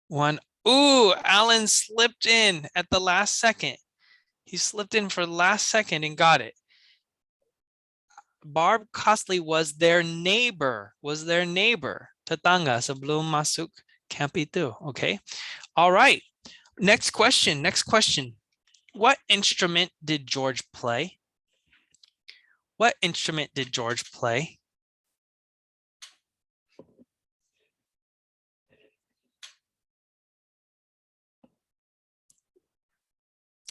1. Ooh, Alan slipped in at the last second. He slipped in for the last second and got it. Barb Costly was their neighbor, Tetangga sebelum masuk camp itu. Okay. All right. Next question. What instrument did George play? What instrument did George play?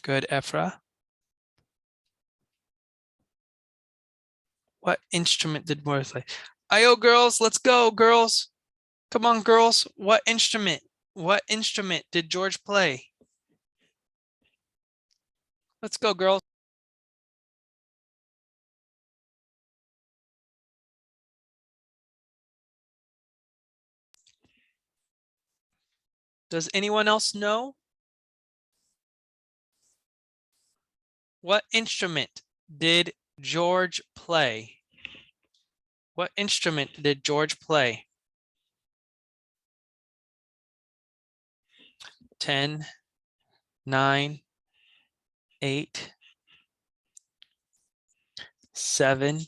Good, Ephra. What instrument did George play? Ayo, girls, let's go, girls. Come on, girls. What instrument? What instrument did George play? Let's go, girls. Does anyone else know? What instrument did George play? What instrument did George play? 10, 9, 8, 7,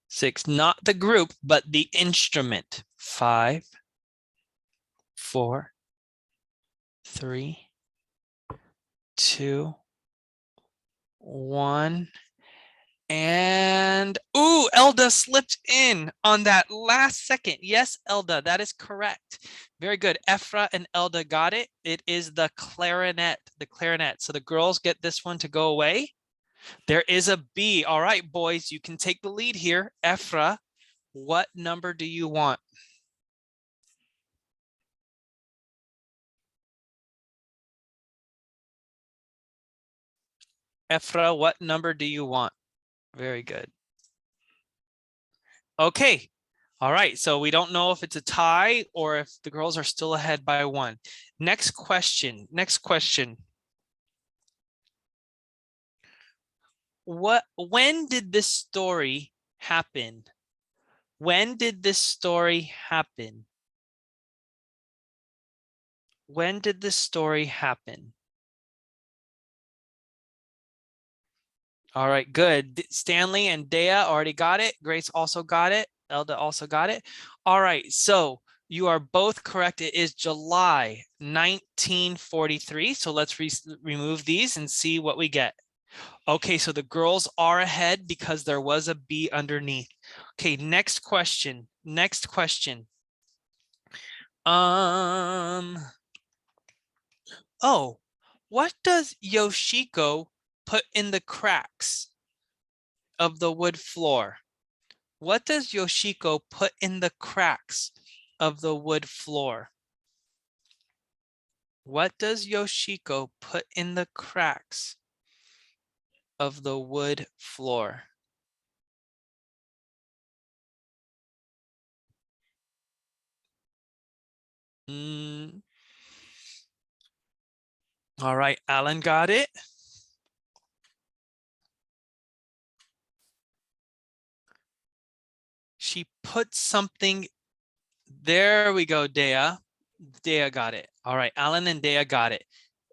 6. Not the group, but the instrument. 5, 4, 3, 2, 1. And, ooh, Elda slipped in on that last second. Yes, Elda, that is correct. Very good. Ephra and Elda got it. It is the clarinet, So the girls get this one to go away. There is a B. All right, boys, you can take the lead here. Ephra, what number do you want? Ephra, what number do you want? Very good. Okay. All right. So we don't know if it's a tie or if the girls are still ahead by 1. Next question. When did this story happen? When did this story happen? When did this story happen? All right, good. Stanley and Dea already got it. Grace also got it. Elda also got it. All right, so you are both correct. It is July 1943. So let's remove these and see what we get. Okay, so the girls are ahead because there was a B underneath. Okay, next question. Oh, what does Yoshiko put in the cracks of the wood floor? What does Yoshiko put in the cracks of the wood floor? What does Yoshiko put in the cracks of the wood floor? All right, Alan got it. She put something, there we go, Dea. Dea got it. All right, Alan and Dea got it.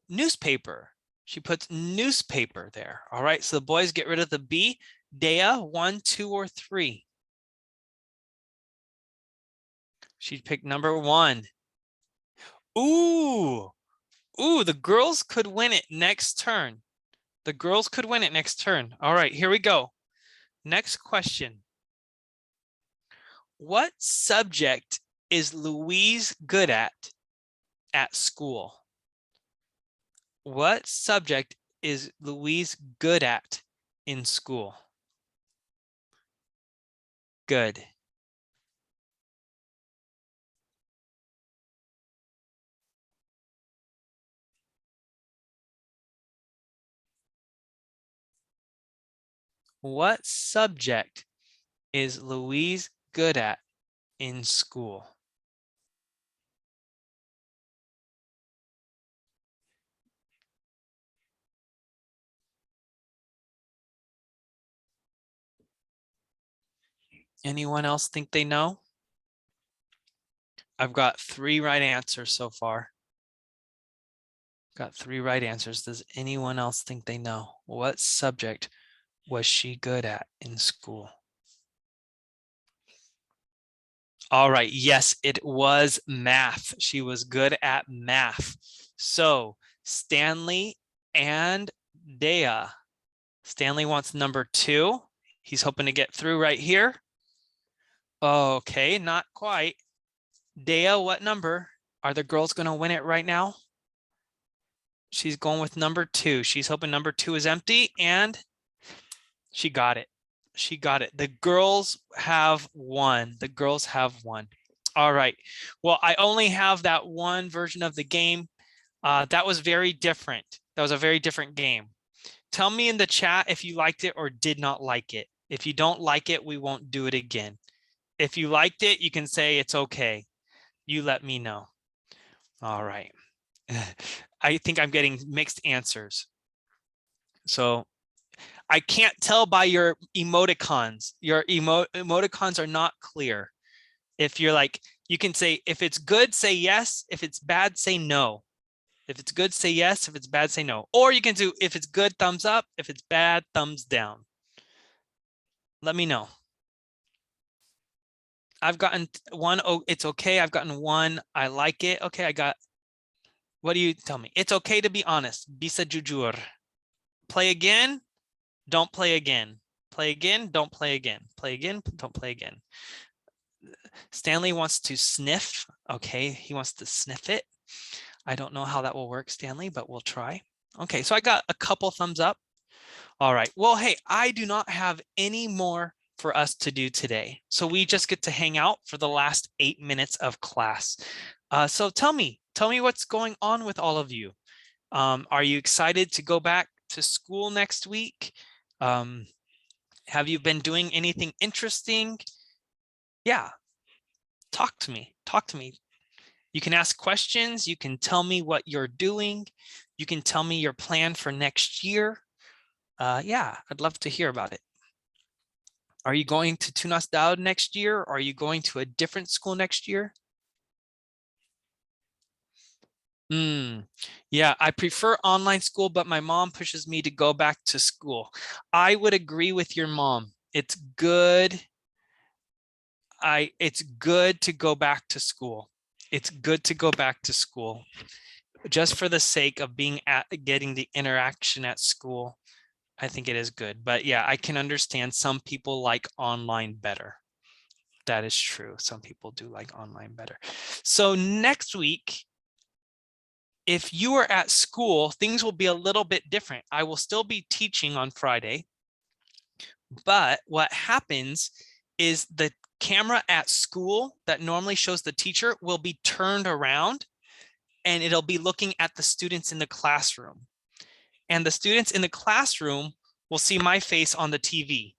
Newspaper. She puts newspaper there. All right, so the boys get rid of the B. Dea, 1, 2, or 3. She'd pick number 1. Ooh, the girls could win it next turn. The girls could win it next turn. All right, here we go. Next question. What subject is Louise good at school? What subject is Louise good at in school? Good. What subject is Louise good at in school? Anyone else think they know? I've got 3 right answers so far. Got 3 right answers. Does anyone else think they know? What subject was she good at in school? All right, yes, it was math. She was good at math. So Stanley and Dea. Stanley wants number 2. He's hoping to get through right here. Okay, not quite. Dea, what number? Are the girls going to win it right now? She's going with number 2. She's hoping number 2 is empty, and she got it. She got it. The girls have won. The girls have won. All right. Well, I only have that one version of the game. That was very different. That was a very different game. Tell me in the chat if you liked it or did not like it. If you don't like it, we won't do it again. If you liked it, you can say it's okay. You let me know. All right. I think I'm getting mixed answers. So I can't tell by your emoticons. Your emoticons are not clear. If you're like, you can say, if it's good, say yes. If it's bad, say no. If it's good, say yes. If it's bad, say no. Or you can do, if it's good, thumbs up. If it's bad, thumbs down. Let me know. I've gotten 1, oh, it's okay. I've gotten 1, I like it. Okay, I got, what do you tell me? It's okay to be honest. Bisa jujur. Play again. Don't play again. Play again, don't play again. Play again, don't play again. Stanley wants to sniff. Okay, he wants to sniff it. I don't know how that will work, Stanley, but we'll try. Okay, so I got a couple thumbs up. All right, well, hey, I do not have any more for us to do today. So we just get to hang out for the last 8 minutes of class. So tell me what's going on with all of you. Are you excited to go back to school next week? Have you been doing anything interesting? Yeah, talk to me. You can ask questions. You can tell me what you're doing. You can tell me your plan for next year. Yeah, I'd love to hear about it. Are you going to Tunas Daud next year? Are you going to a different school next year? Yeah, I prefer online school, but my mom pushes me to go back to school. I would agree with your mom. It's good. It's good to go back to school. It's good to go back to school just for the sake of getting the interaction at school. I think it is good, but yeah, I can understand some people like online better. That is true. Some people do like online better. So next week, if you are at school, things will be a little bit different. I will still be teaching on Friday, but what happens is the camera at school that normally shows the teacher will be turned around and it'll be looking at the students in the classroom. And the students in the classroom will see my face on the TV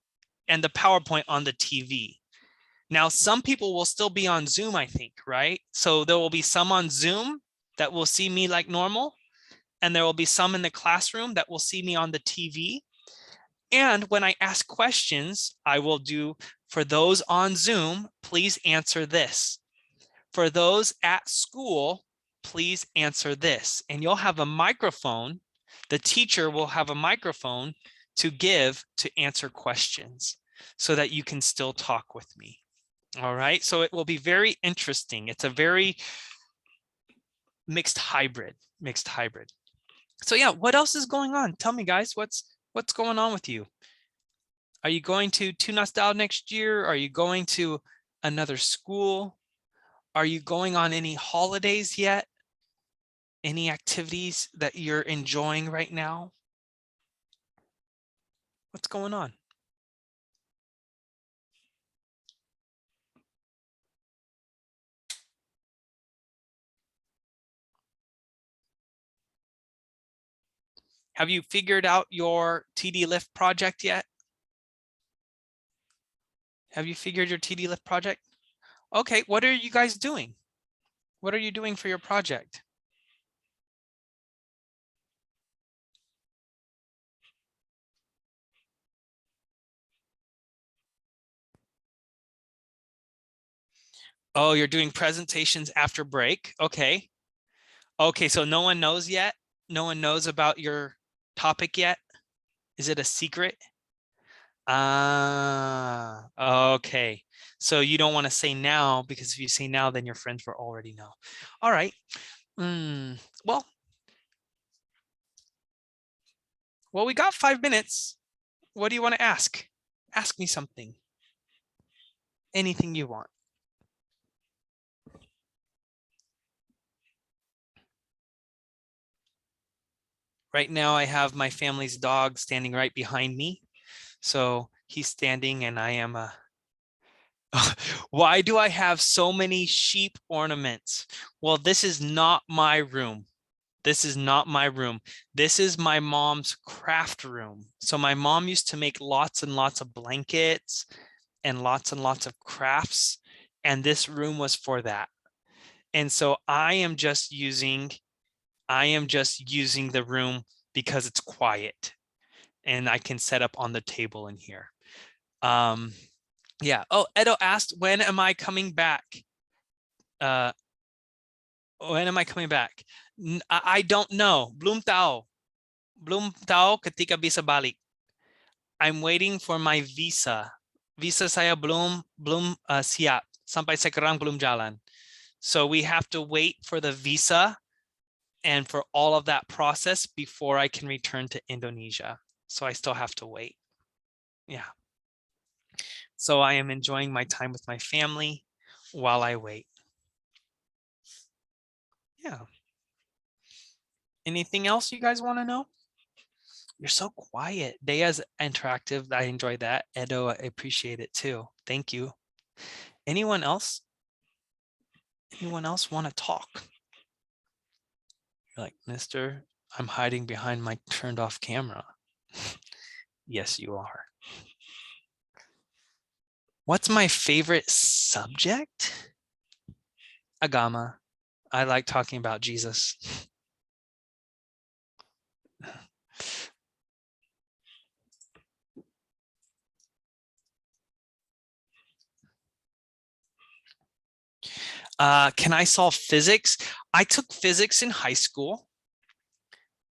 and the PowerPoint on the TV. Now, some people will still be on Zoom, I think, right? So there will be some on Zoom that will see me like normal, and there will be some in the classroom that will see me on the TV. And when I ask questions, I will do, for those on Zoom, please answer this. For those at school, please answer this. And you'll have a microphone. The teacher will have a microphone to answer questions so that you can still talk with me. All right, so it will be very interesting. It's a very mixed hybrid. So yeah, what else is going on? Tell me, guys, what's going on with you? Are you going to Tunas Daud next year? Are you going to another school? Are you going on any holidays yet? Any activities that you're enjoying right now? What's going on? Have you figured out your TD Lift project yet? Have you figured your TD Lift project? Okay, what are you guys doing? What are you doing for your project? Oh, you're doing presentations after break. Okay. Okay, so no one knows yet? No one knows about your topic yet? Is it a secret? Okay. So you don't want to say now, because if you say now, then your friends will already know. All right. Well, we got 5 minutes. What do you want to ask? Ask me something. Anything you want. Right now, I have my family's dog standing right behind me. So he's standing and I am Why do I have so many sheep ornaments? Well, this is not my room. This is not my room. This is my mom's craft room. So my mom used to make lots and lots of blankets and lots of crafts. And this room was for that. And so I am just using the room because it's quiet and I can set up on the table in here. Yeah. Oh, Edo asked, when am I coming back? When am I coming back? I don't know. Belum tahu ketika bisa balik. I'm waiting for my visa. Visa saya belum siap. Sampai sekarang belum jalan. So we have to wait for the visa and for all of that process before I can return to Indonesia. So I still have to wait. Yeah. So I am enjoying my time with my family while I wait. Yeah. Anything else you guys want to know? You're so quiet. Dea's interactive. I enjoy that. Edo, I appreciate it too. Thank you. Anyone else? Anyone else want to talk? You're like, Mister, I'm hiding behind my turned off camera. Yes, you are. What's my favorite subject? Agama. I like talking about Jesus. Can I solve physics? I took physics in high school.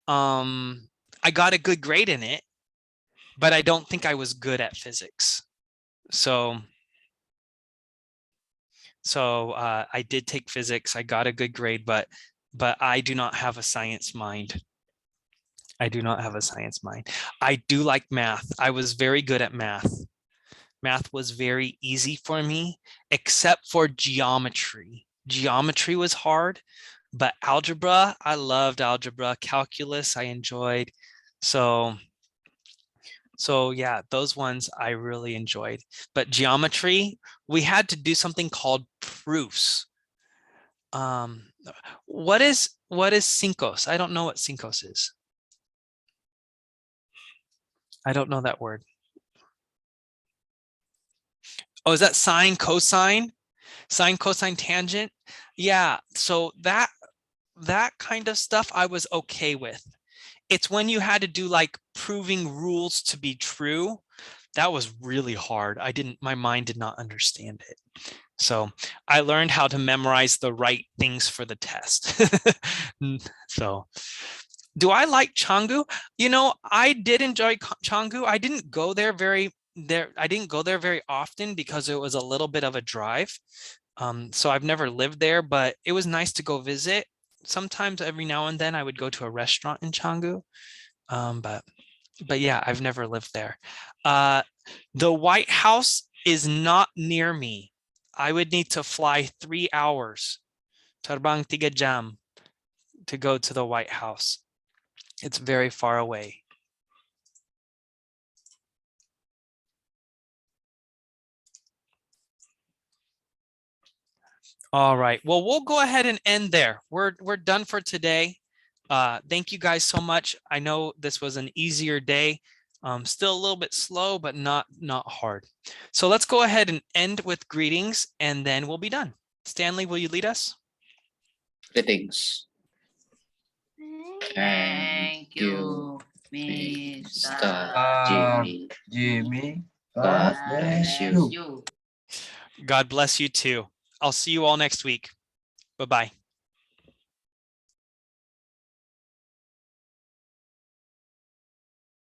I got a good grade in it, but I don't think I was good at physics. So I did take physics. I got a good grade, but I do not have a science mind. I do not have a science mind. I do like math. I was very good at math. Math was very easy for me, except for geometry. Geometry was hard, but algebra, I loved algebra. Calculus, I enjoyed. So yeah, those ones I really enjoyed. But geometry, we had to do something called proofs. What is sincos? I don't know what sincos is. I don't know that word. Oh, is that sine, cosine? Sine, cosine, tangent? Yeah, so that kind of stuff I was okay with. It's when you had to do like proving rules to be true. That was really hard. My mind did not understand it. So I learned how to memorize the right things for the test. So do I like Canggu? You know, I did enjoy Canggu. I didn't go there very often because it was a little bit of a drive. So I've never lived there, but it was nice to go visit. Sometimes every now and then I would go to a restaurant in Canggu. But yeah, I've never lived there. The White House is not near me. I would need to fly 3 hours, terbang 3 jam, to go to the White House. It's very far away. All right. Well, we'll go ahead and end there. We're done for today. Thank you guys so much. I know this was an easier day. Still a little bit slow, but not hard. So let's go ahead and end with greetings, and then we'll be done. Stanley, will you lead us? Greetings. Thank you, Mr. Jimmy. Jimmy. God bless you. God bless you too. I'll see you all next week. Bye-bye.